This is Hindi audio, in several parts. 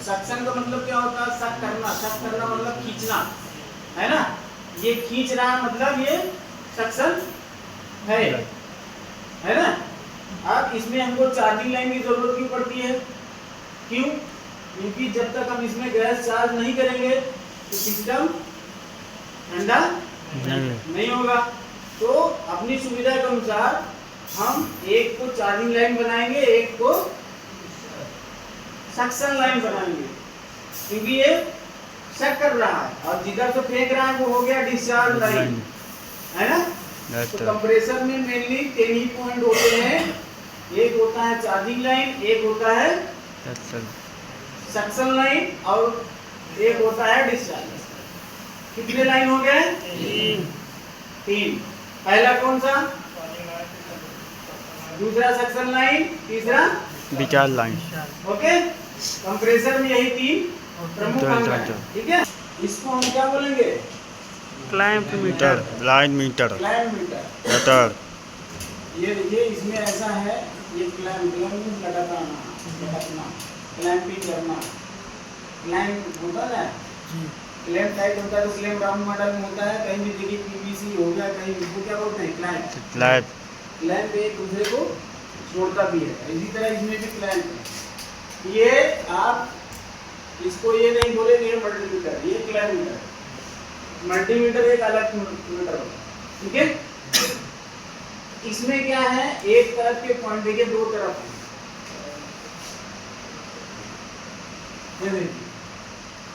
सक्शन का मतलब क्या होता है? सक करना मतलब खींचना, है ना? ये खींच रहा है मतलब ये सक्शन है ना? अब इसमें हमको चार्जिंग लाइन की जरूरत क्यों पड़ती है? क्यों? क्योंकि जब तक हम इसमें गैस चार्ज नहीं करेंगे तो सिस्टम ठंडा नहीं होगा। तो अपनी सुविधा के अनुसार हम एक को चार्जिंग लाइन बनाएंगे, एक को सक्शन लाइन बनाएंगे, क्योंकि ये सक कर रहा है और जिधर से फेंक रहा है वो हो गया डिस्चार्ज लाइन, है ना? तो कंप्रेसर में मेनली 3 ही पॉइंट होते हैं। एक होता है चार्जिंग लाइन, एक होता है सक्शन लाइन और एक होता है डिस्चार्ज। कितने लाइन हो गए? 3। पहला कौन सा? दूसरा सक्शन लाइन, तीसरा डिस्चार्ज लाइन। ओके, कंप्रेसर में यही 3 प्रमुख अंग हैं, ठीक है? इसको हम क्या बोलेंगे? Clamp meter, line meter, clamp meter. Meter. ये इसमें ऐसा है, ये क्लैंप लटकना, क्लैंपिंग करना। क्लैंप होता है, क्लैंप टाइट होता है तो क्लैंप राउंड मॉडल में होता है। कहीं भी देखिए पीवीसी हो गया, कहीं इसको क्या बोलते हैं? क्लैंप। क्लैंप एक दूसरे को छोड़ता भी है, इसी तरह इसमें भी क्लैंप है। ये आप इसको ये नहीं बोलेंगे मल्टीमीटर, ये क्लैंप मीटर। मल्टीमीटर एक अलग मीटर होता है, ठीक है? इसमें क्या है, एक तरफ के पॉइंट देखिए, 2 तरफ है। ये देखिए,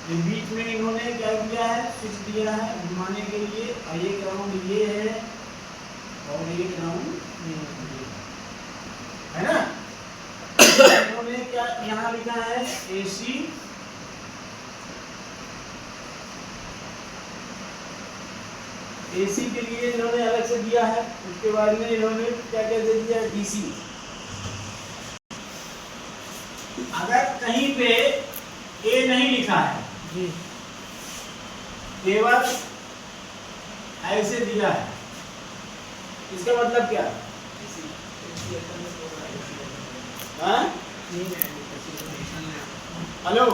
ये बीच में इन्होंने क्या किया है? स्विच दिया है घुमाने के लिए, और एक राउंड ये है और एक राउंड है ना? इन्होंने क्या यहाँ लिखा है? एसी के लिए इन्होंने अलग से दिया है, उसके बाद में इन्होंने क्या क्या दे दिया? डीसी। अगर कहीं पे ए नहीं लिखा है जी, केवल ऐसे दिया है, इसका मतलब क्या? हेलो,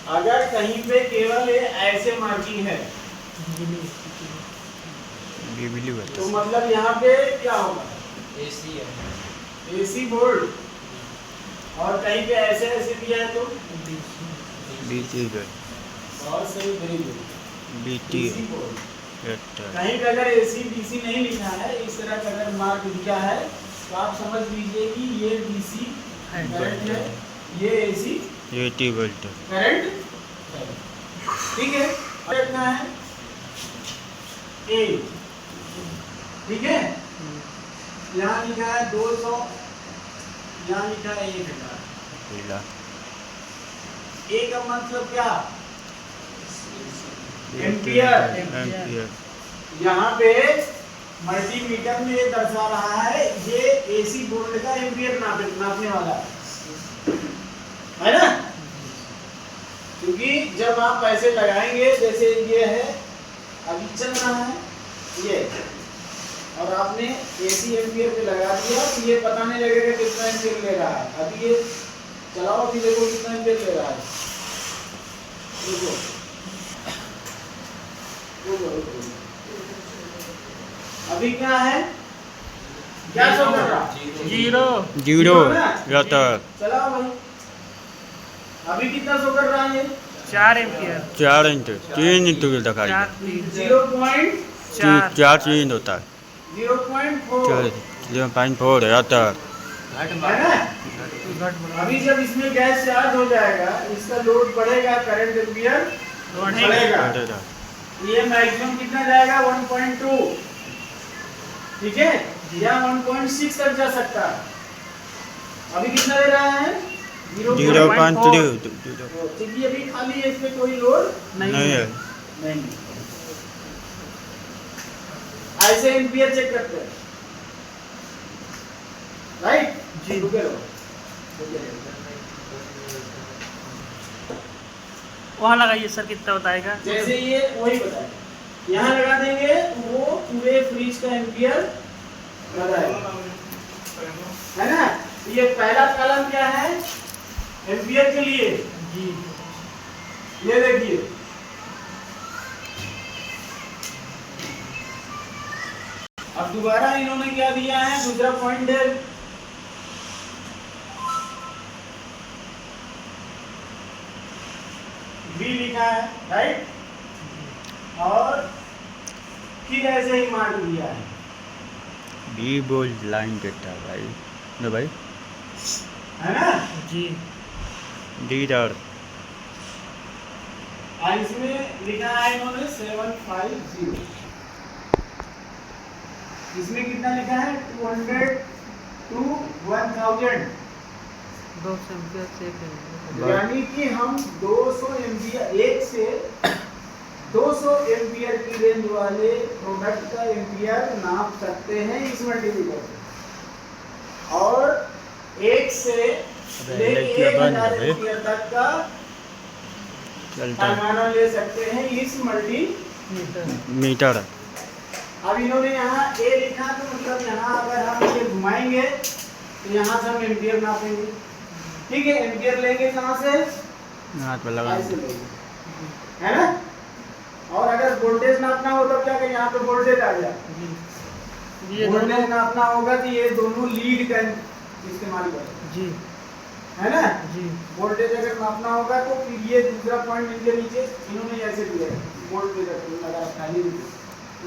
अगर कहीं पे केवल ऐसे मार्किंग है तो मतलब यहाँ पे क्या होगा? एसी है, एसी वोल्ट। और कहीं पे ऐसे ऐसे दिया है तो बीटी। बहुत सही, वेरी गुड, बीटी। कहीं पे अगर एसी डीसी नहीं लिखा है, इस तरह का अगर मार्क दिया है तो आप समझ लीजिए कि ये डीसी करंट है, ये एसी 80 वोल्ट करंट, ठीक है? देखना है ए, ठीक है? यहाँ लिखा है 200, यहाँ लिखा है 1000। ए का मतलब क्या? एम्पियर। यहाँ पे मल्टीमीटर में ये दर्शा रहा है, ये एसी वोल्ट का एम्पियर नापने वाला है ना? क्योंकि जब आप पैसे लगाएंगे, जैसे ये है अभी चल रहा है ये, और आपने एसी एम्पियर पे लगा दिया तो ये पता नहीं लगेगा कितना एम्पियर ले रहा है। अभी ये चलाओ, अभी देखो कितना एम्पियर ले रहा है। अभी क्या है? क्या शो कर रहा? जीरो रहता। चलाओ भाई, अभी कितना शो कर रहा है? ये 4 एम्पियर, 4 इंच 3 इंच दिखाई 4 3 होता है। 0.4 रहता है। अभी जब इसमें गैस चार्ज हो जाएगा, इसका लोड बढ़ेगा, करंट एम्पियर बढ़ेगा, ये मैक्सिमम कितना जाएगा? 1.2, ठीक है? या 1.6 तक जा सकता है। अभी कितना दे रहा है? 0.3। क्योंकि अभी खाली है, इसमें कोई लोड नहीं है। नहीं। ऐसे एम्पियर चेक करते हैं, राइट जी? वहाँ लगाइए सर, कितना बताएगा? जैसे ये वही बताए, यहाँ लगा देंगे वो पूरे फ्रिज का एम्पियर बताएगा। है ना। ये पहला कॉलम क्या है, एम्पियर के लिए जी। ये देखिए, अब दोबारा इन्होंने क्या दिया है, दूसरा पॉइंट है बी लिखा है, राइट, और फिर ऐसे ही मार्क दिया है। बी बोल्ड लाइन देता है भाई ना भाई, है ना। जी। डी डॉट और इसमें लिखा है इन्होंने 750, इसमें कितना लिखा है 200 to 1000, 200 एम्पियर से यानी कि हम 200 एम्पियर, 1 से 200 एम्पियर की रेंज वाले प्रोडक्ट का एम्पियर नाप सकते हैं इस मल्टीमीटर से, और 1 से लेके 1000 एम्पियर तक का चलता है पैमाना ले सकते हैं इस मीटर। मीटर। अब इन्होंने यहाँ ए लिखा, तो मतलब यहाँ अगर हम ये घुमाएंगे तो यहाँ से हम एम्पियर नापेंगे, ठीक है। एम्पियर लेंगे कहाँ से, हाथ पे लगा ऐसे लेंगे, है ना। और अगर वोल्टेज नापना हो तब क्या करें, यहाँ पे वोल्टेज आ गया, जी। ये वोल्टेज नापना होगा तो ये दोनों लीड का इस्तेमाल करें, जी। है ना। जी। वोल्टेज अगर मापना होगा तो फिर ये दूसरा पॉइंट नीचे नीचे इन्होंने ऐसे दिया है, वोल्टेज लगा रखा है,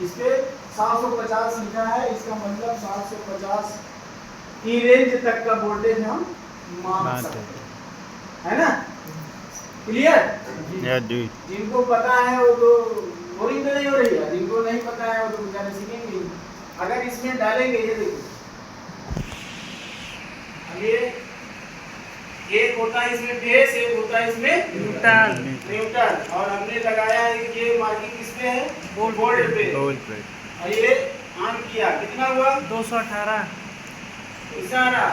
इस पे 750 लिखा है, इसका मतलब 750 की रेंज तक का वोल्टेज हम माप सकते हैं, है ना। क्लियर। या डी जिनको पता है वो तो बोरिंग तो नहीं हो रही है, जिनको नहीं पता है वो तो बेचारे सीखेंगे। अगर इसमें डालेंगे, ये देखिए, अब ये एक होता है इसमें फेस, एक होता है इसमें न्यूट्रल, और हमने लगाया है कि ये मार्किंग किस पे है, बोल्ट पे, बोल्ड पे और ये ऑन किया, कितना हुआ 218, इशारा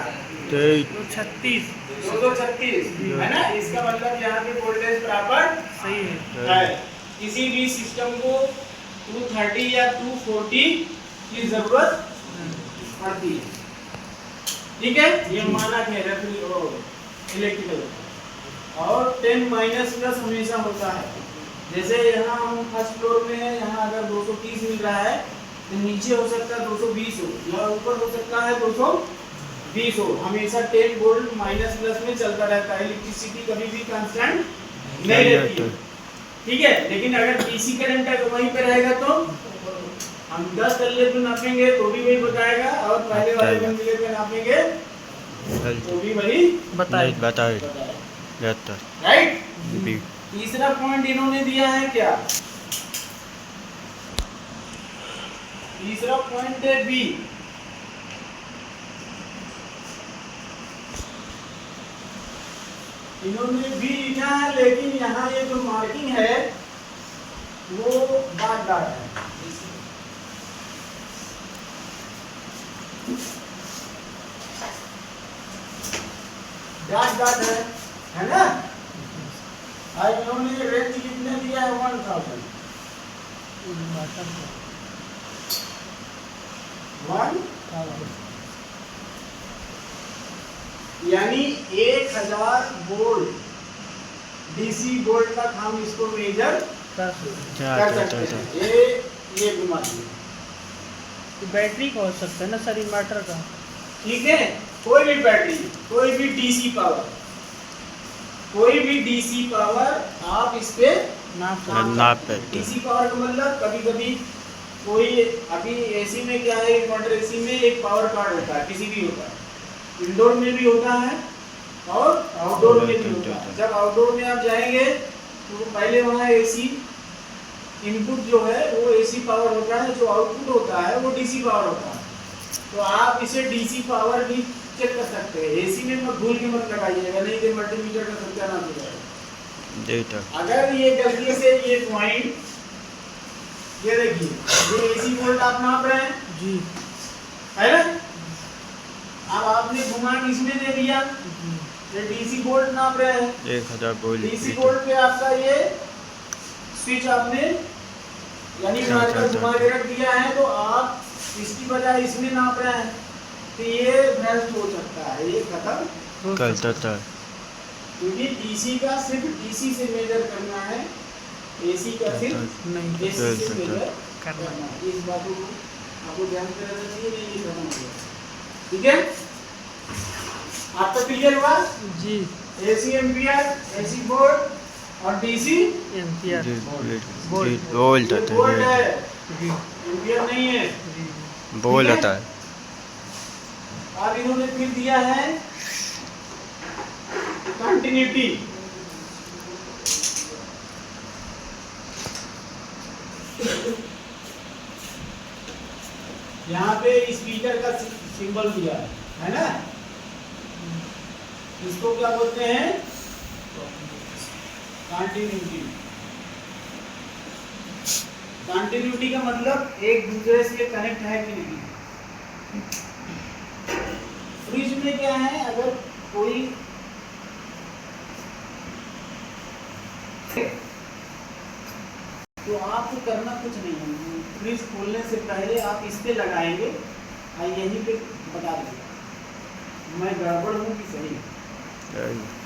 236 236, है ना। इसका मतलब यहाँ पे वोल्टेज बराबर सही है। है। किसी भी सिस्टम को 230 या 240 की जरूरत पड़ती है, ठीक है। ये मानक है इलेक्ट्रिकल, और 10 माइनस प्लस हमेशा होता है। जैसे यहाँ हम फर्स्ट फ्लोर में है, यहाँ अगर 230 मिल रहा है तो नीचे हो सकता है 220 हो, या ऊपर हो सकता है 220 हो। हमेशा 10 वोल्ट माइनस प्लस में चलता रहता है, इलेक्ट्रिसिटी कभी भी कांस्टेंट नहीं रहती है, ठीक है। लेकिन अगर डीसी करंट अगर वहीं पे रहेगा तो हम 10 तल्ले पे नापेंगे तो भी वही बताएगा, और पहले वाले मंजिले पे नापेंगे तो भी वही बताए बताएगा, राइट। बी तीसरा पॉइंट इन्होंने दिया है क्या, तीसरा पॉइंट है बी। इन्होंने बी लिखा है, लेकिन यहाँ ये जो मार्किंग है वो डॉट डॉट है, डॉट डॉट है ना। आज इन्होंने रेंज कितने दिया है 1000, 1 यानी 1000 वोल्ट डीसी वोल्ट तक हम इसको मेजर कर सकते हैं। ये घुमा दिए, तो बैटरी का हो सकता है ना सर, इन्वर्टर का, ठीक है। कोई भी बैटरी, कोई भी डीसी पावर, कोई भी डीसी पावर आप इस पे नाप पे डीसी पावर का मतलब कभी कभी कोई, अभी एसी में क्या है, इन्वर्टर एसी में एक पावर कार्ड होता है, किसी भी होता है, इंडोर में भी होता है और आउटडोर में भी होता है। जब आउटडोर में आप जाएंगे तो पहले वहाँ एसी इनपुट जो है वो एसी पावर होता है, जो आउटपुट होता है वो डीसी पावर होता है। तो आप इसे डीसी पावर भी चेक कर सकते हैं, एसी में मत भूल के मत लगाइएगा, नहीं तो मल्टीमीटर का सत्यानाश हो जाएगा। अगर ये गलती से ये पॉइंट, ये देखिए, ये एसी वोल्ट आप नाप रहे हैं जी, है ना। अब आपने घुमा इसमें दे दिया, ये डीसी वोल्ट नाप रहे हैं, 1000 वोल्ट डीसी वोल्ट पे आपका ये स्विच आपने यानी मार्कर घुमा के रख दिया है, तो आप इसकी बजाय इसमें नाप रहे हैं, तो ये ब्रस्ट हो सकता है, ये खत्म कर देता है। क्योंकि डीसी का सिर्फ डीसी से मेजर करना है, एसी का सिर्फ नहीं एसी से मेजर करना। करना है। इस बात को आपको ध्यान में रखना चाहिए, नहीं ये खत्म हो गया। ठीक है, आपका क्लियर हुआ? जी एसी एम्पियर, एसी वोल्ट और डीसी एम्पियर बोल देता वोल्ट है, है, जी एम्पियर नहीं है। जी बोल देता है। अब इन्होंने फिर दिया है कंटिन्यूटी। यहाँ पे स्पीकर का सिंबल दिया है ना, इसको क्या बोलते हैं? कंटिन्यूटी। कंटिन्यूटी का मतलब एक दूसरे से कनेक्ट है कि नहीं। फ्रिज में क्या है, अगर कोई तो आपको करना कुछ नहीं है, फ्रिज खोलने से पहले आप इस पे लगाएंगे और यहीं पे बता देंगे मैं गड़बड़ हूँ कि सही।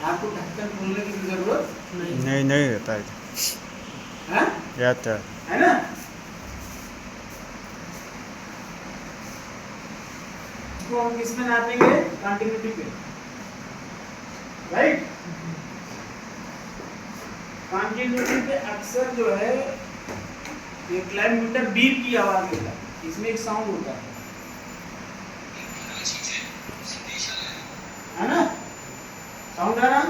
आपको ढक्कन खोलने की जरूरत नहीं नहीं रहता है, है, रहता है ना। इसको हम किस में नापेंगे? कंटिन्यूटी पे, राइट। कंटिन्यूटी पे अक्सर जो है ये क्लैम्प मीटर बीप की आवाज देता है, इसमें एक साउंड होता है ना, साउंड आ रहा।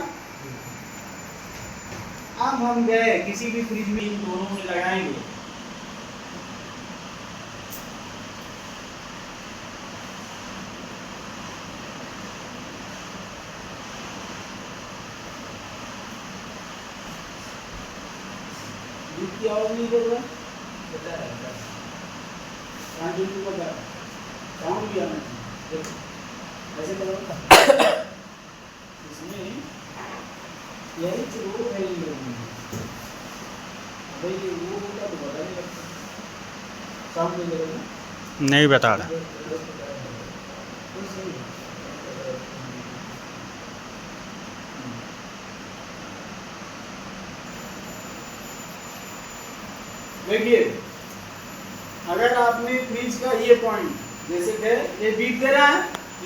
अब हम गए किसी भी फ्रिज में, इन दोनों में लगाएंगे, बीप की आवाज नहीं कर रहा, बता रहा है कंटिन्यू बता रहा, साउंड भी आना चाहिए। ऐसे करो, इसमें यही चीज वो है, भाई ये वो होगा तो बता नहीं लगता, साउंड नहीं करेगा नहीं बता रहा। तो सही है। देखिए, अगर आपने फ्रिज का ये पॉइंट जैसे कि ये बीप दे रहा है,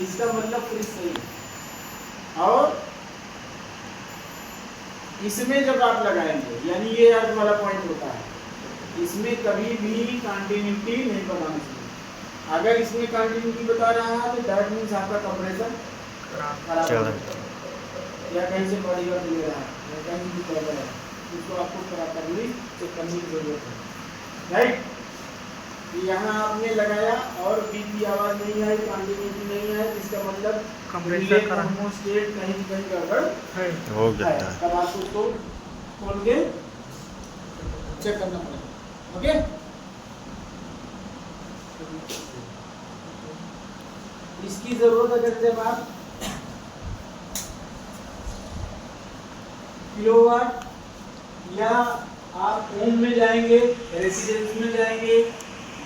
इसका मतलब फ्रिज सही है। और इसमें जब आप लगाएंगे, यानी ये अर्थ वाला पॉइंट होता है, इसमें कभी भी कंटिन्यूटी नहीं बताना चाहिए। अगर इसमें कंटिन्यूटी बता रहा है तो दैट मीन्स आपका कंप्रेसर खराब चलो। है या कहीं से बॉडी वर्क ले रहा है या कहीं भी कर रहा है, उसको आपको प्रॉपर्ली चेक करने की जरूरत है, राइट। यहाँ आपने लगाया और बीप की आवाज नहीं आई, कंटिन्यूटी नहीं है, इसका मतलब कंप्रेसर खराब थर्मोस्टेट कहीं कहीं गड़बड़ है। हो गया है। था। तब आपको उसको खोल के चेक करना पड़ेगा, ओके। इसकी जरूरत अगर जब आप किलोवाट या आप ओम में जाएंगे, रेसिडेंस में जाएंगे,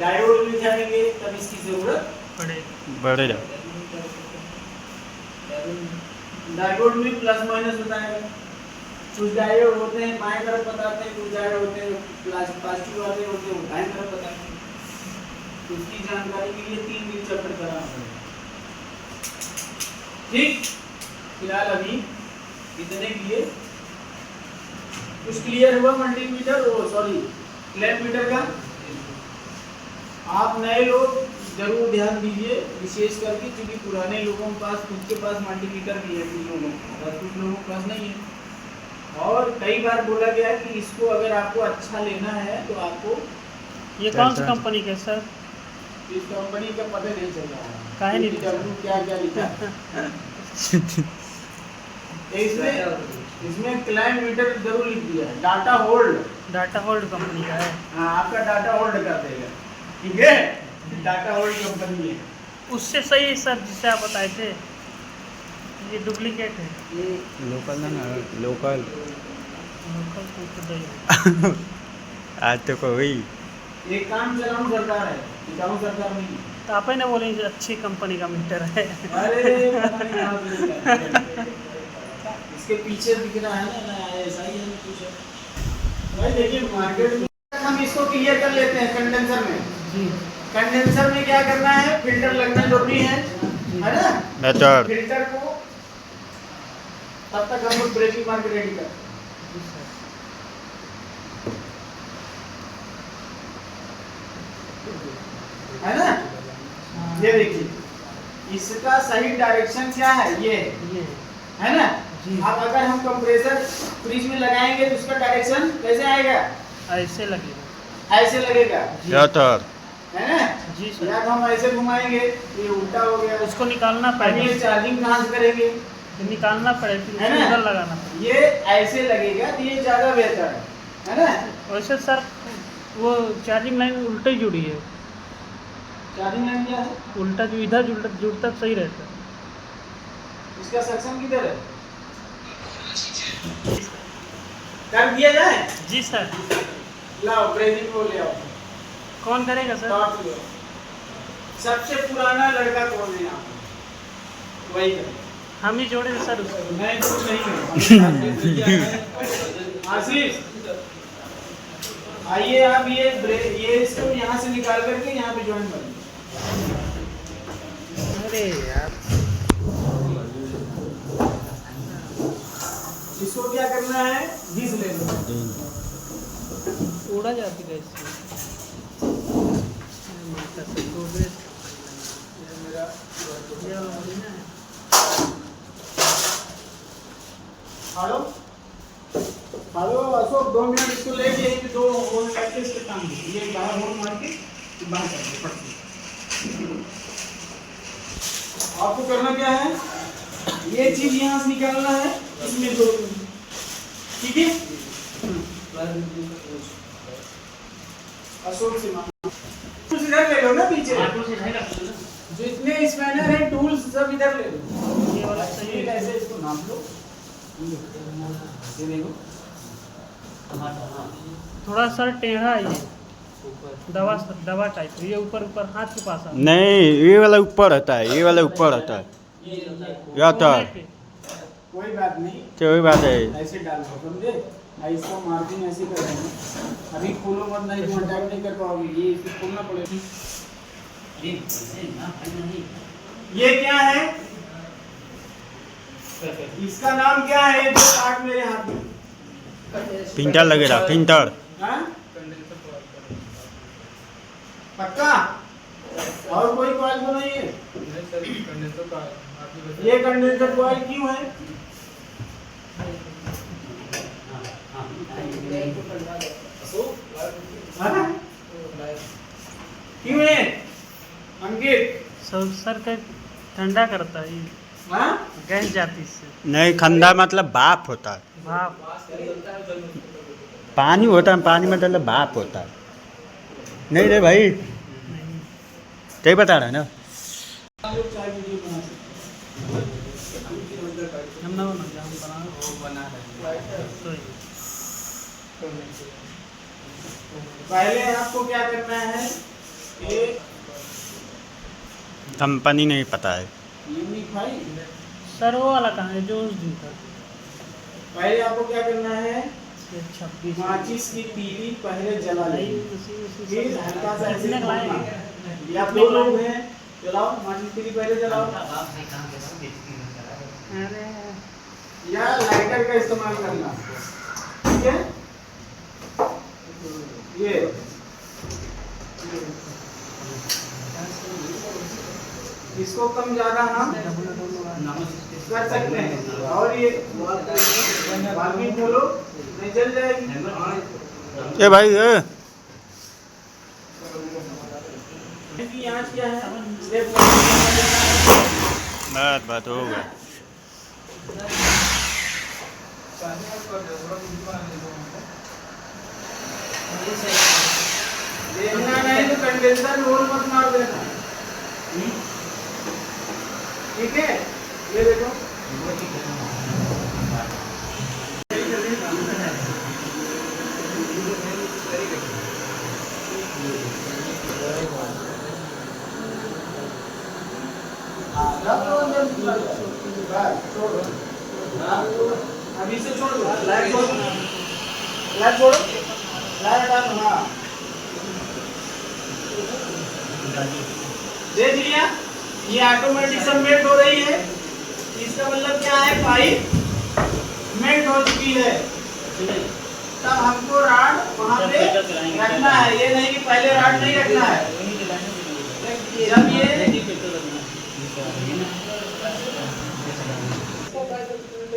डायोड में जाएंगे, तब इसकी जरूरत बढ़ेगा। डायोड में प्लस माइनस बताएगा। कुछ डायोड होते हैं बाएं तरफ बताते हैं, कुछ डायोड होते हैं प्लास्टिक वाले होते हैं दाएं तरफ बताते हैं। उसकी जानकारी के लिए 3 दिन चैप्टर कराना पड़ेगा, ठीक। फिलहाल अभी इतने के लिए कुछ क्लियर हुआ मल्टीमीटर, ओ सॉरी क्लैम्प मीटर का। आप नए लोग जरूर ध्यान दीजिए, विशेष करके क्योंकि पुराने लोगों के पास खुद के पास मल्टीमीटर भी है, कुछ लोगों के कुछ लोगों के पास नहीं है। और कई बार बोला गया है कि इसको अगर आपको अच्छा लेना है तो आपको ये कौन सी कंपनी का है सर? इस कंपनी का पता नहीं चल रहा है, काहे नहीं डब्ल्यू क्या क्या लिखा है। इसमें क्लैम्प मीटर जरूर लिख दिया है, डाटा होल्ड कंपनी का है। हाँ, आपका डाटा होल्ड कर देगा, ठीक है। डाटा होल्ड कंपनी है। उससे सही है सर जिसे आप बताए थे, ये डुप्लीकेट है। ये लोकल ना लोकल लोकल तो नहीं। आज तो कोई ये काम चलाऊ सरकार है, टिकाऊ सरकार नहीं है। तो आप ही ने बोले अच्छी कंपनी का मीटर है। अरे पता नहीं कहाँ से लेके आए। इसके पीछे दिख रहा है ना ऐसा ही है कुछ। भाई देखिए मार्केट में हम इसको क्लियर कर लेते हैं कंडेंसर में। जी कंडेंसर में क्या करना है, फिल्टर लगना जरूरी है ना। बेटर फिल्टर को तब तक हम लोग ब्रेकिंग मार के रेडी कर, है ना। ये देखिए इसका सही डायरेक्शन क्या है, ये है ना। अब अगर हम कंप्रेसर फ्रिज में लगाएंगे तो उसका डायरेक्शन कैसे आएगा, ऐसे लगेगा, ऐसे लगेगा, बेटर है ना। जी सर। या तो हम ऐसे घुमाएंगे ये उल्टा हो गया, उसको निकालना ये पड़ेगा, चार्जिंग कहाँ से करेंगे, निकालना पड़ेगा, फिर है उसको ना? उधर लगाना पड़ेगा। ये ऐसे लगेगा तो ये ज्यादा बेहतर है ना। वैसे सर वो चार्जिंग लाइन उल्टे जुड़ी है, चार्जिंग लाइन क्या है, उल्टा जो इधर जुड़ता सही रहता है। इसका सक्शन किधर है, कर दिया जाए। जी सर। लाओ ब्रेजिंग को ले आओ। कौन करेगा सर? टॉर्च लो। सबसे पुराना लड़का कौन है यहाँ पे? वही है। हम ही जोड़े थे सर उसको। नहीं तो नहीं है। आशीष आइए आप ये इसको यहाँ से निकाल करके यहाँ पे ज्वाइन कर लो। अरे यार इसको क्या करना है, घिस ले लो। उड़ा जाती है इससे। माता से प्रोग्रेस ये वाला मशीन है। हेलो हेलो अशोक 2 मिनट इसको लेके यहीं पे 2 होल करके इसके काम दो। ये बाहर होल मार के बाहर कर दो फट से। आपको करना क्या है, ये चीज यहाँ से निकालना है, इसमें 2 ठीक है। अशोक से मांगो, टूल्स इधर ले लो ना पीछे, जितने स्पैनर है टूल्स सब इधर ले लो। ये वाला सही है। ऐसे इसको नाप लो, ये देखो थोड़ा सर टेढ़ा है ये, दवा टाइप। ये ऊपर ऊपर हाथ के पास आता है। नहीं, ये वाला ऊपर रहता है, ये वाला ऊपर रहता है। या तो कोई बात नहीं, तो वही बात है। ऐसे डाल दो समझे। मैं इसका मार्जिन ऐसे कर देंगे, अभी खोलो मत, नहीं तो अटैक नहीं कर पाओगे, ये इसे खोलना पड़ेगा। ये क्या है, इसका नाम क्या है, ये जो काट मेरे हाथ में फिल्टर लगेगा, फिल्टर। हाँ? पक्का, और कोई कॉइल तो नहीं है। ये कंडेंसर कॉइल क्यों है, हाँ? क्यों है अंकित, सर का ठंडा करता है ये, हाँ? गैस जाती इससे। नहीं, खंदा मतलब भाप होता है। भाप पानी होता है, पानी मतलब भाप होता है। नहीं रे भाई, नहीं। सही बता रहा है ना। हम ना तो पहले आपको क्या करना है, एक कंपनी नहीं पता है। यूनिफाई, सर वो वाला कहाँ है जो उस दिन था? पहले आपको क्या करना है, 26 माचिस की तीली पहले जला लेनी, फिर हल्का सा ऐसे कितने का लाए? घुमाना। या 2 लोग हैं, जलाओ माचिस की तीली पहले जलाओ, अरे या लाइटर का इस्तेमाल करना, ठीक है। ये इसको कम ज्यादा हम कर सकते हैं, और ये बाकी खोलो नहीं जल जाएगी। ए भाई ए, इसकी आँच क्या है, बात हो गया। देखना नहीं तो कंडेंसर रोल मत मार देना, ठीक है। ये देखो बस छोड़ दो। हाँ, अभी से छोड़ दो, लाइट छोड़ो, लाइट छोड़ो, लाइट हटा दो। हाँ, देख लिया, ये ऑटोमेटिक सब मेल्ट हो रही है। इसका मतलब क्या है, पाइप मेल्ट हो चुकी है। तब हमको राड वहाँ पे रखना है, ये नहीं कि पहले राड नहीं रखना है। जब ये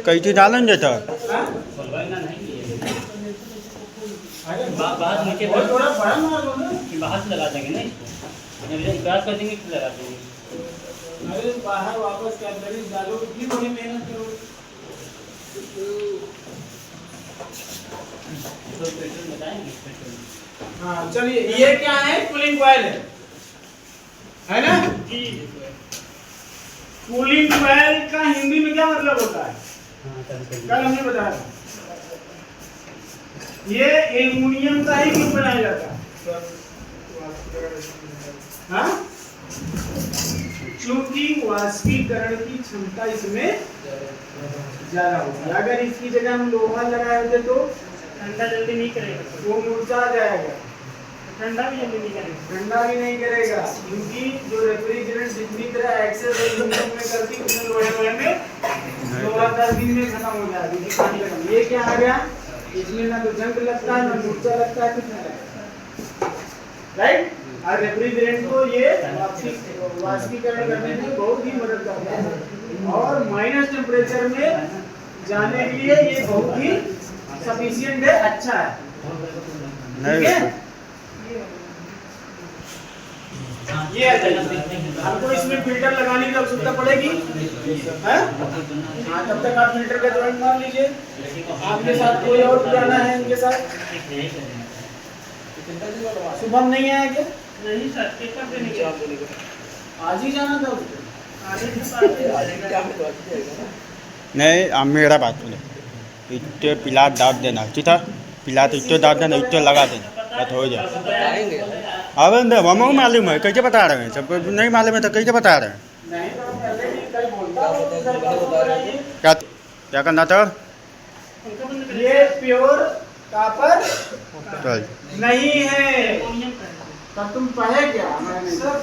कई चीज डालन देता बाहर नीचे और थोड़ा बड़ा मार दो ना। बाहर से लगा देंगे नहीं क्रॉस कर देंगे फिर लगा देंगे। अरे बाहर वापस क्या करें, डालो, इतनी बड़ी मेहनत करो। तो पेट्रोल बताएंगे पेट्रोल। हाँ चलिए, ये क्या है, कूलिंग कॉइल है ना? कूलिंग कॉइल का हिंदी में क्या मतलब होता है, कल हमने बताया था। ये एल्युमिनियम का ही क्यों बनाया जाता है? हाँ, क्योंकि वाष्पीकरण की क्षमता इसमें ज्यादा होती है। अगर इसकी जगह हम लोहा लगाए होते तो ठंडा जल्दी नहीं करेगा, वो मुरझा जाएगा, ठंडा भी जल्दी नहीं करेगा। ठंडा भी नहीं करेगा, क्योंकि जो रेफ्रिजरेंट जितनी तरह एक्सेस एल्युमिनियम में करती है उसमें लोहे में लोहा 10 दिन में खत्म हो जाएगा। ये क्या आ गया, इसमें ना तो जंग लगता है, ना मुरझा लगता है, कुछ नहीं लगता, राइट। और रेफ्रिजरेंट को ये वाष्पीकरण करने में बहुत ही मदद करता है, और माइनस टेम्परेचर में जाने के लिए ये बहुत ही सफिशिएंट है, अच्छा है, ठीक है। ये आ जाएगा। हमको इसमें फिल्टर लगाने की आवश्यकता पड़ेगी, हैं? हाँ, तब तक आप फिल्टर का ज्वाइंट मार लीजिए। आपके साथ कोई और पुराना है इनके साथ? शुभम नहीं आया क्या? नहीं सर, पेपर पे नहीं गया। आज ही जाना था उसको। आगे से बात जाएगा। नहीं अब मेरा बात सुनो, इतने पिला डाल देना, ठीक है? पिला तो इतने डाल देना, इतने लगा देना, बस हो जाए। अब हमको मालूम है, कैसे बता रहे हैं, सबको नहीं मालूम है तो कैसे बता रहे हैं? नहीं तो पहले ही कल बोलता हूँ, सर परसों कराइए। क्या क्या करना था? उनका बंद करें। ये प्योर कापर चल नहीं है। एल्युमिनियम का है। तब तुम पढ़े क्या? मैंने सर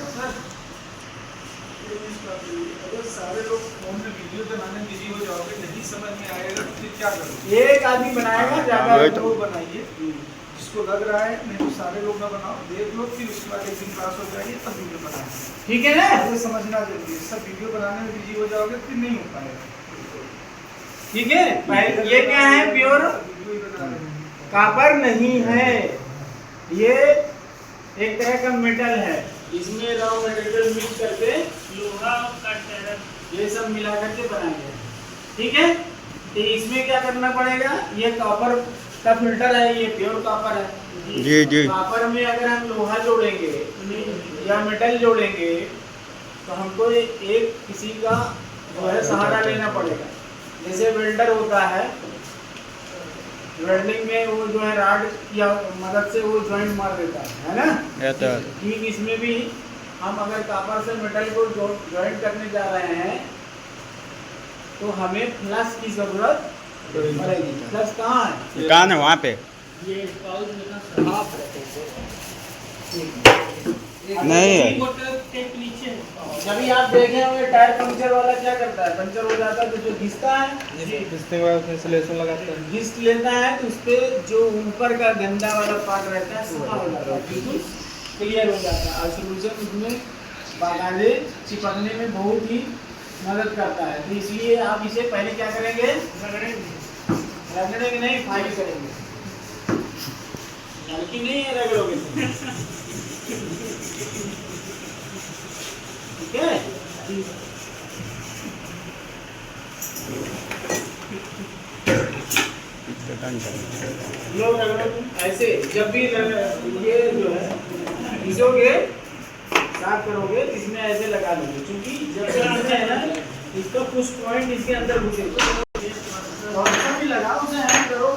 सारे लोग फोन में वीडियो बनाने बिजी हो जाओगे, नहीं समझ में आएगा तो फिर क्या करोगे? एक आदमी बनाएगा, ज्यादा वही तो। लोग बनाइए जिसको लग रहा है, नहीं तो सारे लोग ना बनाओ, देख लो, फिर उसके बाद एक दिन क्लास हो जाएगी तब वीडियो बनाएंगे। ठीक है ना? ये समझना जरूरी है, सब वीडियो बनाने में बिजी हो जाओगे फिर नहीं हो पाएगा। ठीक है, पहले ये क्या है, प्योर वीडियो ही बना रहे हैं। कापर नहीं है, ये एक तरह का मेटल है, इसमें रॉ मटेरियल मिक्स करके लोहा और काट ये सब मिला करके बनाएंगे, ठीक है। तो इसमें क्या करना पड़ेगा, ये कॉपर का फिल्टर है, ये प्योर कॉपर है। जी जी कॉपर में अगर हम लोहा जोड़ेंगे या मेटल जोड़ेंगे तो हमको एक किसी का जो है सहारा लेना पड़ेगा। जैसे वेल्डर होता है, वेल्डिंग में वो जो है राड या मदद से वो जॉइंट मार देता है ना? ये तो ठीक इसमें भी हम अगर कॉपर से मेटल को जॉइंट करने जा रहे हैं तो हमें फ्लश की जरूरत पड़ेगी। फ्लश कहाँ है? दुकान है वहाँ पे। ये पाउच में ना साफ रहते नहीं है। टेप नीचे है। जब भी आप देखे होंगे टायर पंक्चर वाला क्या करता है, पंक्चर हो जाता है तो जो घिसता है, घिसने के बाद उसमें सलेशन लगाते हैं। घिस लेता है तो उस पे जो ऊपर का गंदा वाला पार्ट रहता है साफ हो जाता है, बिल्कुल क्लियर हो जाता है। और सोल्यूशन उसमें बाकायदे चिपकने में बहुत ही मदद करता है। तो इसलिए आप इसे पहले क्या करेंगे, रगड़ेंगे नहीं, फाइल करेंगे। लड़की नहीं है रगड़ोगे ठीक है। लोग रगड़ो ऐसे, जब भी ये जो है घिसोगे साफ करोगे इसमें ऐसे लगा लोगे, क्योंकि जब से इसमें है ना इसका पुश पॉइंट इसके अंदर घुसेगा। और सब भी लगाओ, उसे हैंड करो,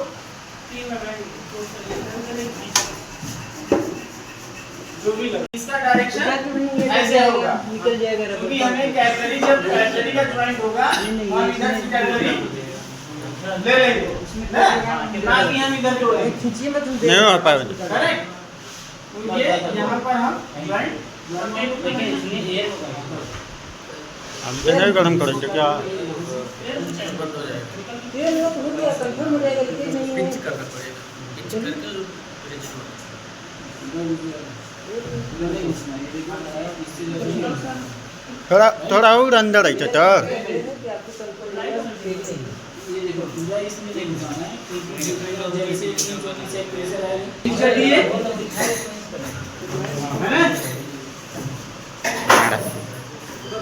जो भी लगा। इसका डायरेक्शन ऐसे होगा, निकल जाएगा क्योंकि हमें कैटरी जब कैटरी का जॉइंट होगा हम इधर से कैलोरी ले लेंगे ना कि हम इधर जोड़े नहीं हो पाएगा। करेक्ट। तो ये यहाँ पर हम जॉइंट देखिए इसमें एयर हम तो नहीं गरम करेंगे क्या? थोड़ा थोड़ा और अंदर है तो इसमें नहीं घुसाना है क्योंकि जैसे नीचे प्रेशर है ना,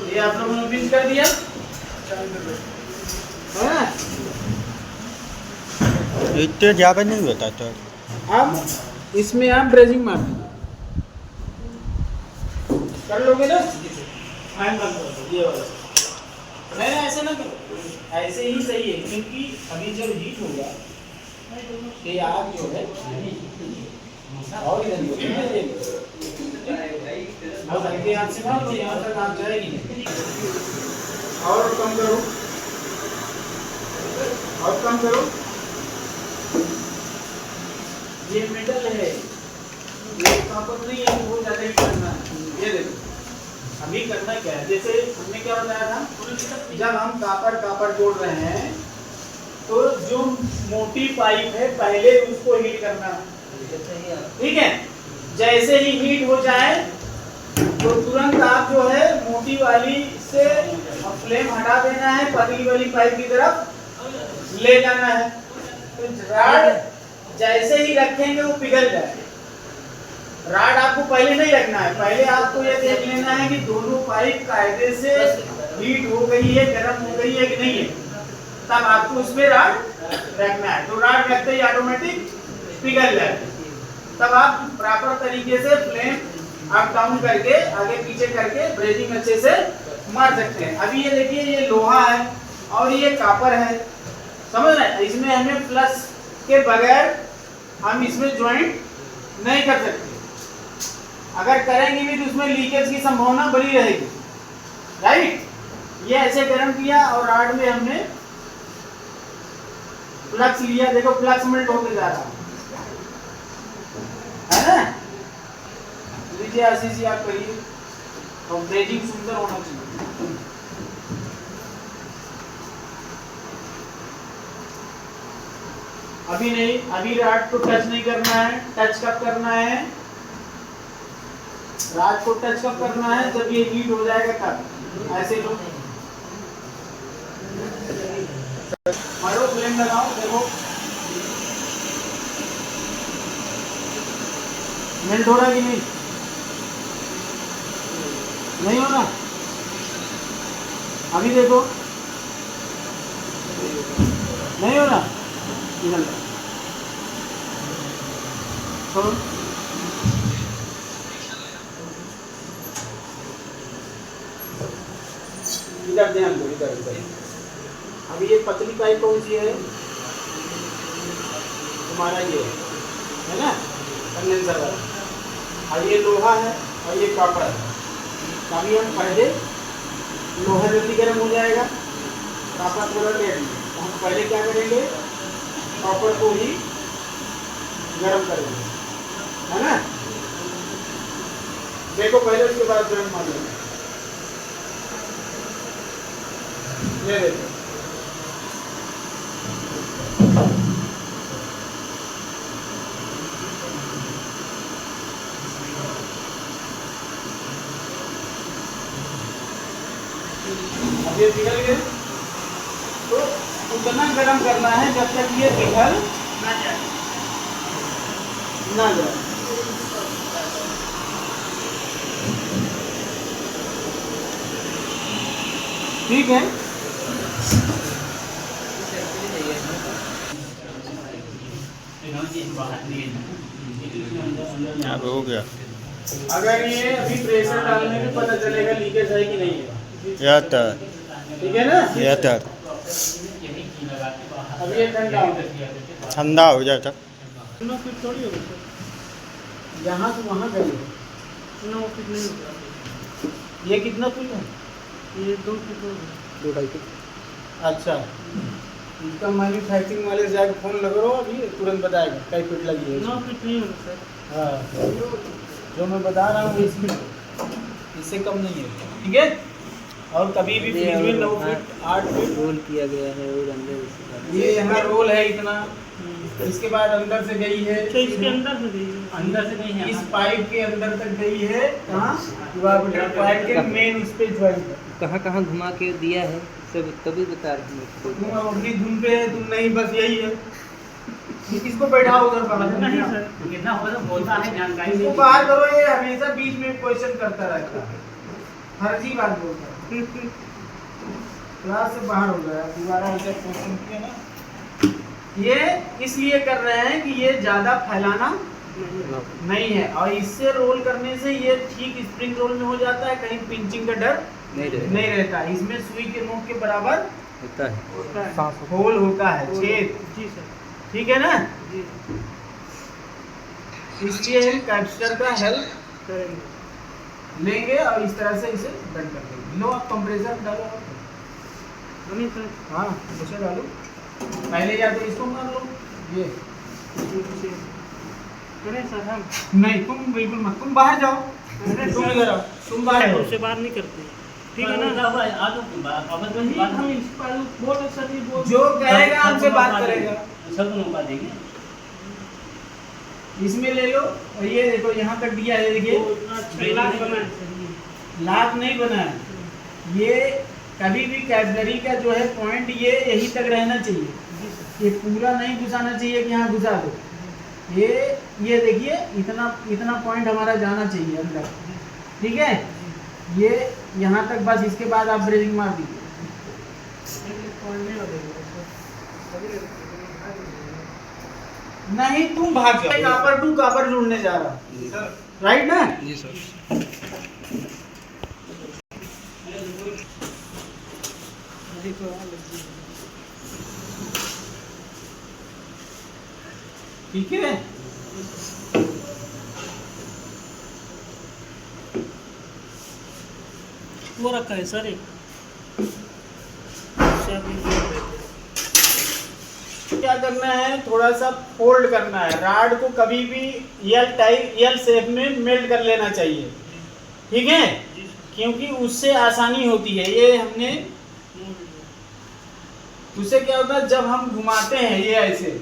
ये आप लोगों ने पिन कर दिया है ना। इतने ज़्यादा नहीं होता तो अब इसमें आप ब्रेजिंग मार कर लोगे ना, फैन बंद कर दो ये वाला। नहीं नहीं ऐसे ना करो, ऐसे ही सही है क्योंकि अभी जब हीट होगा ये आग जो है और इधर ही होगी बहुत हल्के हाथ से मारो तो यहाँ तक आग जाएगी नहीं। और कम करो, और कम करो। ये मेटल है, ये कॉपर नहीं है, बहुत ज़्यादा ही करना है। ये देखो अभी करना क्या है, जैसे हमने क्या बताया था, जब हम कापर जोड़ रहे हैं तो जो मोटी पाइप है पहले उसको हीट करना है, ठीक है। जैसे ही हीट हो जाए तो तुरंत आप जो है मोटी वाली से फ्लेम हटा देना है, पतली वाली पाइप की तरफ ले जाना है। तो राड जैसे ही रखेंगे वो पिघल जाए। राड आपको पहले नहीं रखना है, पहले आपको ये देख लेना है कि दोनों पाइप कायदे से हीट हो गई है, गर्म हो गई है कि नहीं है, तब आपको उसमें राड रखना है। तो राड रखते ही ऑटोमेटिक पिघल जाए। तब आप प्रॉपर तरीके से फ्लेम अप डाउन करके आगे पीछे करके ब्रेजिंग अच्छे से मार सकते हैं। अभी ये देखिए ये लोहा है और ये कॉपर है, समझ रहे हैं। इसमें हमें प्लस के बगैर हम इसमें ज्वाइंट नहीं कर सकते। अगर करेंगे भी तो उसमें लीकेज की संभावना बनी रहेगी, राइट। ये ऐसे गर्म किया और राड में हमने फ्लक्स लिया, देखो फ्लक्स मेल्ट होते जा रहा है ना। लीजिए ऐसी आप करिए और ब्रेजिंग सुंदर होना चाहिए। अभी नहीं, अभी राड को टच नहीं करना है। टच कब करना है, राड को टच कब करना है, जब ये हीट हो जाएगा तब। ऐसे लो, मारो फ्लेम लगाओ, देखो मेल्ट हो रहा कि नहीं, नहीं हो रहा। अभी देखो नहीं हो रहा, इधर छोड़ो। इधर ध्यान दो, इधर इधर। अभी ये पतली पाइप कौन सी है, तुम्हारा ये है ना कंडेंसर वाला, और ये लोहा है और ये कॉपर है। अभी हम पहले लोहा जल्दी गर्म हो जाएगा, कॉपर थोड़ा लेट में। तो हम पहले क्या करेंगे, कॉपर को ही गर्म करेंगे, है ना। देखो पहले, उसके बाद गर्म मान लेंगे। ये देखो अब ये पिघल गए, तो उतना गर्म करना है जब तक ये पिघल ना जाए। ठीक है, अब हो गया। अगर ये अभी प्रेशर डालने में पता चलेगा लीकेज है कि नहीं है, या तो ठीक है ना। या तो अब ये ठंडा हो गया, ठंडा हो जाए तब फिट थोड़ी होगा सर, यहाँ से वहाँ करिए। फिट नहीं होगा। ये कितना फुल है, ये 2 फीट होगा। अच्छा, इसका मैन्युफैक्चरिंग वाले से जाकर फोन लगाओ, अभी तुरंत बताएगा कई फीट लगी है। 9 फीट नहीं होगा सर। हाँ, जो मैं बता रहा हूँ इससे कम नहीं है, ठीक है। और कभी भी फ्रिज में 9 फीट 8 फीट रोल किया गया है और अंदर ये यहाँ रोल है इतना, इसके बाद अंदर से गई है, तो इसके अंदर से देखिए। अंदर से नहीं है इस पाइप के अंदर तक गई है, कहाँ पाइप के मेन उस पे ज्वाइन है। कहाँ घुमा के दिया है सब तभी बता रहे हैं तुम अपनी धुन पे है, तुम नहीं, बस यही है। इसको बैठाओ उधर बाहर, नहीं सर, कितना होगा तो बोलता है जानकारी इसको नहीं। बाहर करो, ये हमेशा बीच में क्वेश्चन करता रहता है, फर्जी बात बोलता है। क्लास से बाहर हो गया, दोबारा ऐसा क्वेश्चन किया ना। ये इसलिए कर रहे हैं कि ये ज्यादा फैलाना नहीं है, और इससे रोल करने से ये ठीक स्प्रिंग रोल में हो जाता है, कहीं पिंचिंग का डर नहीं रहता। इसमें सुई के नोक के बराबर होता है। होता है। होल होता है, छेद, जी सर। ठीक है ना। जी इसलिए हम कैप्स्टर का हेल्प करेंगे। लेंगे और इस तरह से इसे बेंड कर देंगे। लो, आप कंप्रेसर डालो, नहीं सर, हाँ उसे डालो पहले, या तो इसको मार लो ये। करें सर हम? नहीं, तुम बिल्कुल मत, तुम बाहर जाओ, अरे तुम सर, इधर आओ, तुम बाहर जाओ। उससे बात नहीं करते, ठीक है ना ना। आ तो बात वही बात हम इंस्पायर बोल रहे सर, ये बोल जो कहेगा हमसे बात करेगा। सब मौका देंगे। इसमें ले लो, और ये देखो यहाँ तक दिया है, देखिए अच्छा लाख बना है सर ये। लाख नहीं बना है। ये कभी भी कैटलरी का जो है पॉइंट ये यही तक रहना चाहिए, ये पूरा नहीं घुसाना चाहिए कि यहाँ घुसा दो। ये देखिए इतना पॉइंट हमारा जाना चाहिए अंदर, ठीक है। ये यहाँ तक बस, इसके बाद आप ब्रेजिंग मार दीजिए। नहीं, तुम भाग जाओ, कापर टू कापर जुड़ने जा रहा, राइट ना। जी सर। ठीक है। वो रखा है सर एक। क्या करना है, थोड़ा सा फोल्ड करना है, राड को कभी भी एल शेप में मेल्ट कर लेना चाहिए, ठीक है, क्योंकि उससे आसानी होती है। ये हमने उससे क्या होता है, जब हम घुमाते हैं ये ऐसे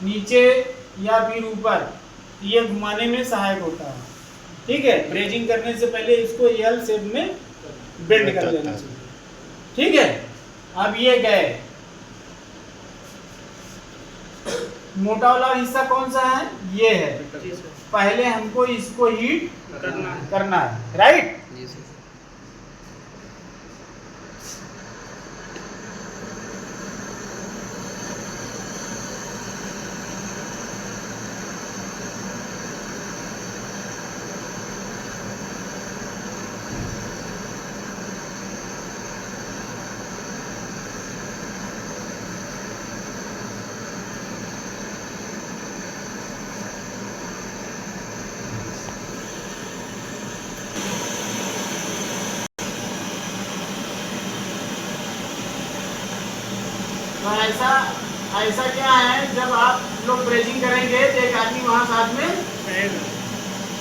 नीचे या फिर ऊपर, ये घुमाने में सहायक होता है, ठीक है। ब्रेजिंग करने से पहले इसको एल शेप में बेंड कर लेना चाहिए, ठीक है। अब ये गए, मोटा वाला हिस्सा कौन सा है, ये है। पहले हमको इसको हीट करना है, राइट। जी सर। तो ऐसा क्या है, जब आप लोग ब्रेजिंग करेंगे तो एक आदमी वहाँ साथ में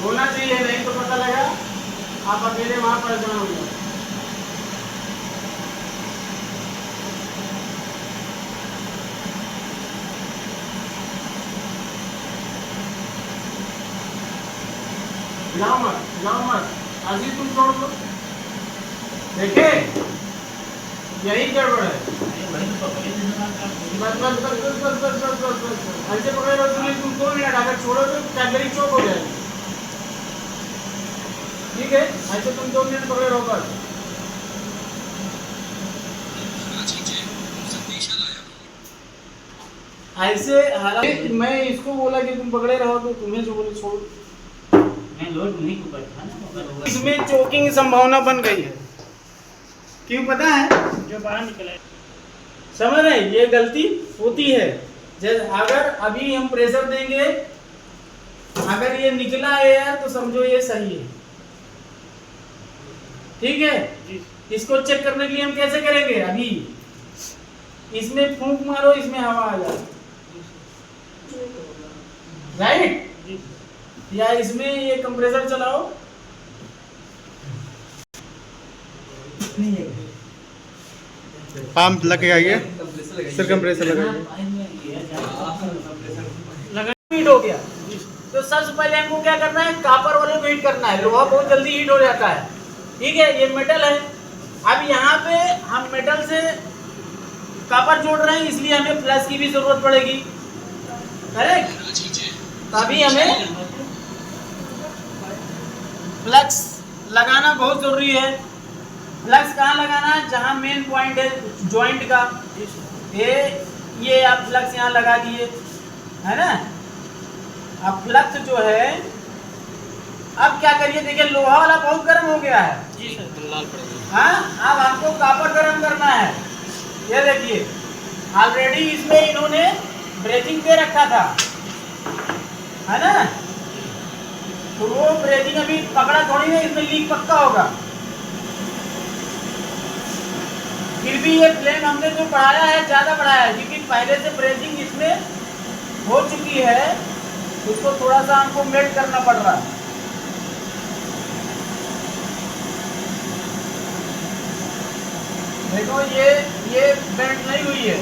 होना चाहिए, नहीं तो पता लगा आप अकेले वहाँ परेशान हो गए। जाओ मत, अजीज तुम छोड़ दो, देखे यही गड़बड़ है। बस ऐसे पकड़े रहो, तुम 2 मिनट, अगर छोड़ो तो कैडबरी चौक हो जाएगी, ठीक है। ऐसे तुम 2 मिनट पकड़े रहो बस। ऐसे हालांकि मैं इसको बोला कि तुम पकड़े रहो, तो तुम्हें जो बोले छोड़, मैं लोड नहीं को बैठा ना, मगर होगा। इसमें चोकिंग की संभावना बन गई है। क्यों पता है, जो बाहर निकला है। समझ रहे, ये गलती होती है। जैसे अगर अभी हम प्रेशर देंगे, अगर ये निकला एयर तो समझो ये सही है, ठीक है। इसको चेक करने के लिए हम कैसे करेंगे? अभी इसमें फूंक मारो, इसमें हवा आ जाए, राइट? या इसमें ये कंप्रेसर चलाओ, नहीं है पंप लगे आइए, सिर कंप्रेसर लगाइए, हीट हो गया। तो सबसे पहले हमको क्या करना है? कॉपर वाले को हीट करना है। लोहा बहुत जल्दी हीट हो जाता है, ठीक है? ये मेटल है। अब यहाँ पे हम मेटल से कॉपर जोड़ रहे हैं, इसलिए हमें फ्लक्स की भी जरूरत पड़ेगी, करेक्ट? तभी हमें फ्लक्स लगाना बहुत जरूरी है। फ्लक्स कहाँ लगाना है? जहाँ मेन पॉइंट है जॉइंट का, ये आप फ्लक्स यहाँ लगा दिए, है ना? अब फ्लक्स जो है, अब क्या करिए, देखिए लोहा वाला बहुत गर्म हो गया है जी सर, लाल पड़ेगा। हाँ, अब हमको कॉपर गर्म करना है। ये देखिए ऑलरेडी इसमें इन्होंने ब्रेकिंग दे रखा था, है ना? तो वो ब्रेकिंग अभी पकड़ा थोड़ी है, इसमें लीक पक्का होगा। फिर भी ये फ्लेम हमने जो बढ़ाया है, ज्यादा बढ़ाया है, क्योंकि पहले से ब्रेकिंग इसमें हो चुकी है, उसको थोड़ा सा हमको मेल्ट करना पड़ रहा है। देखो ये बेंट नहीं हुई है,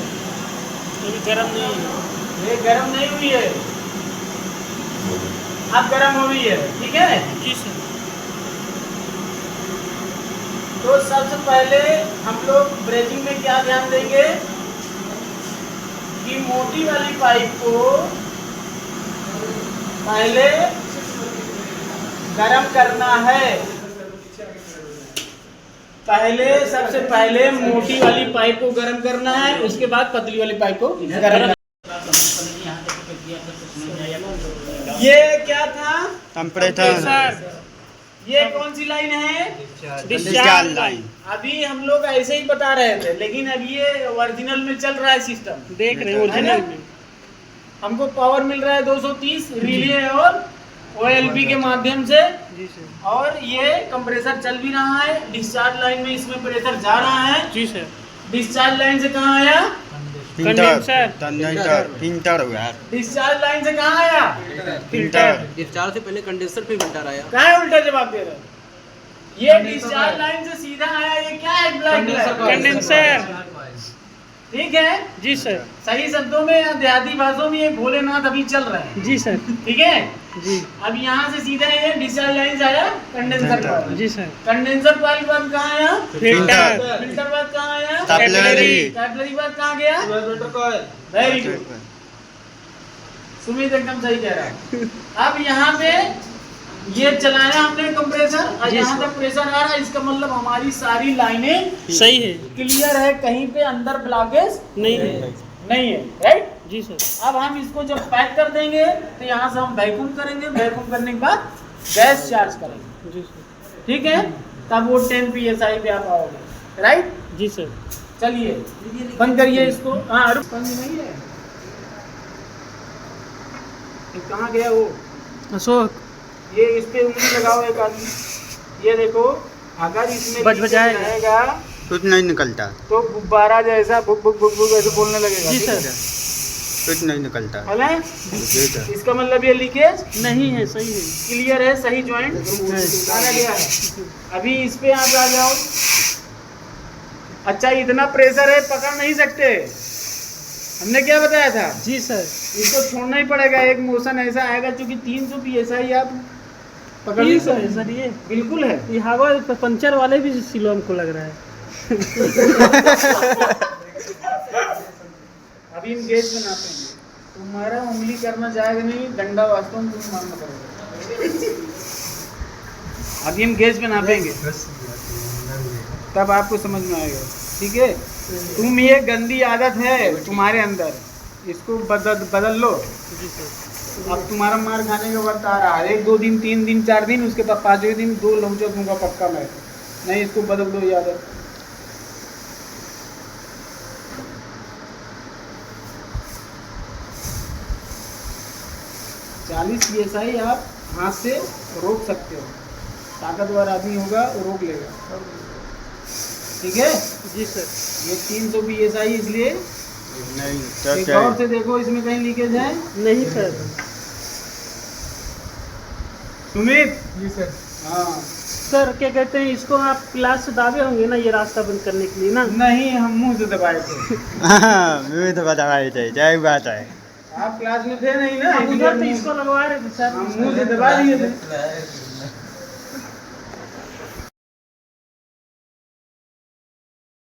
ये गर्म नहीं है, ये गर्म नहीं हुई है, अब गर्म हो रही है, ठीक है जी सर। तो सबसे पहले हम लोग ब्रेकिंग में क्या ध्यान देंगे कि मोटी वाली पाइप को पहले गरम करना है। सबसे पहले मोटी वाली पाइप को गरम करना है, उसके बाद पतली वाली पाइप को गरम करना है। ये क्या था? कंप्रेसर। ये कौन सी लाइन है? Discharge line. अभी हम लोग ऐसे ही बता रहे थे, लेकिन अब ये ओरिजिनल में चल रहा है सिस्टम, देख रहे हैं ओरिजिनल में। हमको पावर मिल रहा है 230 रिले और OLP के माध्यम से, और ये कंप्रेसर चल भी रहा है। डिस्चार्ज लाइन में इसमें प्रेशर जा रहा है जी सर। डिस्चार्ज लाइन से कहाँ आया? फिल्टर हुआ। डिस्चार्ज लाइन से कहाँ आया? फिल्टर। डिस्चार्ज से पहले कंडेंसर पे फिल्टर आया। कहाँ है उल्टा जवाब दे रहे हो? ये डिस्चार्ज लाइन से सीधा आया, ये क्या है? कंडेंसर, ठीक है जी सर। सही शब्दों में, देहाती भाषाओं में, ये भोलेनाथ अभी चल रहा है जी सर, ठीक है जी। अब यहाँ से सीधा ये डिस्चार्ज लाइन से आया कंडेंसर पर जी सर। कंडेंसर पाइप के बाद कहाँ आया? फिल्टर। फिल्टर बाद कहाँ आया? कैपिलरी। कैपिलरी बाद कहाँ गया? वेरी गुड, सुमित एकदम सही कह रहा है। अब यहाँ पे ये चलाया हमने कंप्रेसर, और यहाँ तक प्रेशर आ रहा है, इसका मतलब हमारी सारी लाइनें सही है, क्लियर है, कहीं पे अंदर ब्लॉकेज नहीं है, नहीं है, राइट जी सर। अब हम इसको जब पैक कर देंगे तो यहाँ से हम वैक्यूम करेंगे, वैक्यूम करने के बाद गैस चार्ज करेंगे जी सर, ठीक है, तब वो 10 PSI पे आप आओगे, राइट जी सर। चलिए बंद करिए इसको। हाँ बंद नहीं है, कहाँ गया वो अशोक? ये इस पे उंगली लगाओ एक आदमी, ये देखो अगर इसमें बजाएगा कुछ नहीं निकलता, तो गुब्बारा जैसा बुक बुक बुक बुक ऐसे बोलने लगेगा जी सर। कुछ नहीं निकलता है, इसका मतलब ये लीकेज नहीं है, सही है, क्लियर है, सही जॉइंट आ गया है। अभी इस पे आप आ जाओ। अच्छा इतना प्रेशर है, पकड़ नहीं सकते, हमने क्या बताया था जी सर। इसको छोड़ना ही पड़ेगा, एक मोशन ऐसा आएगा क्योंकि 300 PSI आप पकड़ नहीं सकते। सर ये बिल्कुल है, ये हवा पंचर वाले भी सिलो हमको लग रहा है। अभी हम गेज बनाते हैं, तुम्हारा उंगली करना जाएगा नहीं, डंडा वास्तव में तुम्हें मारना पड़ेगा। अभी हम गेज पे नापेंगे, तब आपको समझ में आएगा, ठीक है। तुम ये गंदी आदत है तुम्हारे अंदर, इसको बदल लो। अब तुम्हारा मार खाने का वक्त आ रहा है, 1 2 दिन 3 दिन 4 दिन, उसके बाद 5वें दिन 2 लौचा दूंगा पक्का मैं, नहीं इसको बदल दो ये आदत। चालीस PSI आप हाथ से रोक सकते हो, ताकतवर आदमी होगा वो रोक लेगा। ठीक है, जी सर। ये 300 PSI इसलिए। नहीं तो एक क्या और से देखो इसमें कहीं लीकेज है? नहीं सर। सुमित। जी सर। हाँ सर क्या कहते हैं इसको, आप क्लास से दावे होंगे ना ये रास्ता बंद करने के लिए ना? नहीं, हम मुंह से दबाए थे। हाँ मुझे तो बता रही थी, क्या बात है। आप क्लास में थे नहीं ना, हम इसलिए उधर तो मुंह- इसको लगवा रहे थे सर। हम मुंह से दबा दिए थे।